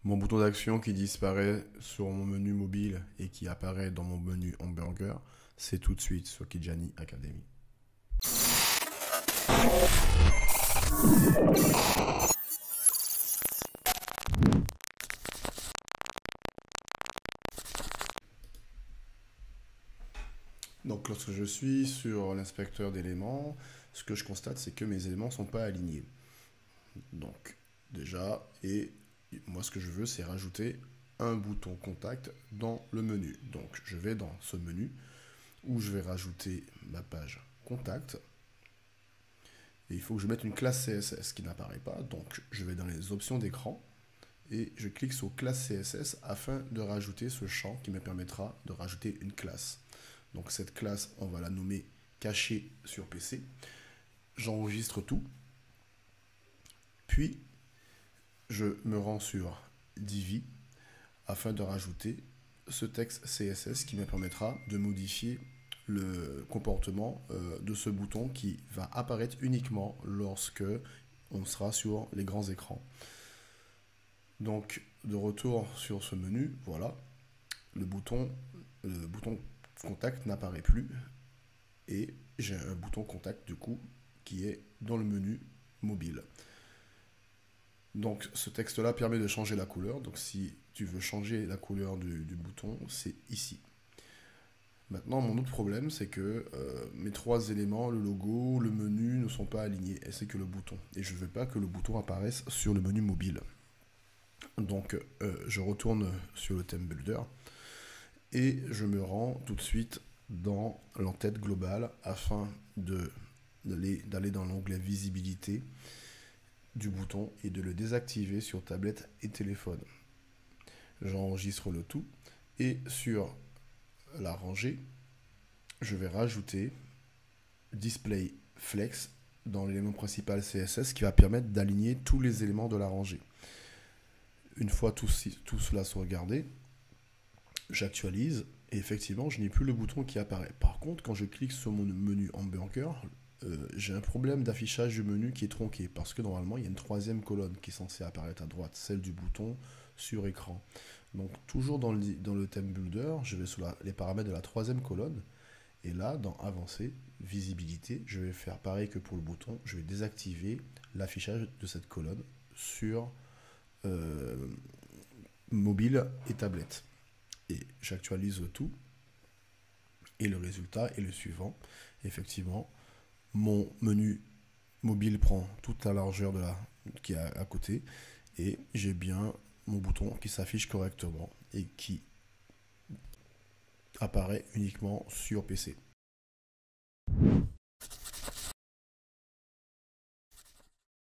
Mon bouton d'action qui disparaît sur mon menu mobile et qui apparaît dans mon menu hamburger, c'est tout de suite sur Kijani Academy. Donc lorsque je suis sur l'inspecteur d'éléments, ce que je constate, c'est que mes éléments ne sont pas alignés. Donc déjà, et moi ce que je veux, c'est rajouter un bouton contact dans le menu. Donc je vais dans ce menu où je vais rajouter ma page contact. Et il faut que je mette une classe CSS qui n'apparaît pas. Donc je vais dans les options d'écran et je clique sur classe CSS afin de rajouter ce champ qui me permettra de rajouter une classe. Donc cette classe, on va la nommer cachée sur PC. J'enregistre tout. Puis, je me rends sur Divi afin de rajouter ce texte CSS qui me permettra de modifier le comportement de ce bouton qui va apparaître uniquement lorsque on sera sur les grands écrans. Donc, de retour sur ce menu, voilà, le bouton contact n'apparaît plus et j'ai un bouton contact du coup qui est dans le menu mobile. Donc ce texte-là permet de changer la couleur. Donc si tu veux changer la couleur du bouton, c'est ici. Maintenant, mon autre problème, c'est que mes trois éléments, le logo, le menu, ne sont pas alignés, et c'est que le bouton. Et je ne veux pas que le bouton apparaisse sur le menu mobile. Donc je retourne sur le theme builder et je me rends tout de suite dans l'entête globale afin d'aller dans l'onglet visibilité du bouton et de le désactiver sur tablette et téléphone. J'enregistre le tout et sur la rangée, je vais rajouter Display Flex dans l'élément principal CSS qui va permettre d'aligner tous les éléments de la rangée. Une fois tout cela sauvegardé, j'actualise et effectivement je n'ai plus le bouton qui apparaît. Par contre, quand je clique sur mon menu hamburger, j'ai un problème d'affichage du menu qui est tronqué parce que normalement il y a une troisième colonne qui est censée apparaître à droite, celle du bouton sur écran. Donc toujours dans le theme builder, je vais sur les paramètres de la troisième colonne et là dans avancée, visibilité, je vais faire pareil que pour le bouton, je vais désactiver l'affichage de cette colonne sur mobile et tablette. Et j'actualise tout et le résultat est le suivant. Effectivement, mon menu mobile prend toute la largeur qui est à côté et j'ai bien mon bouton qui s'affiche correctement et qui apparaît uniquement sur PC.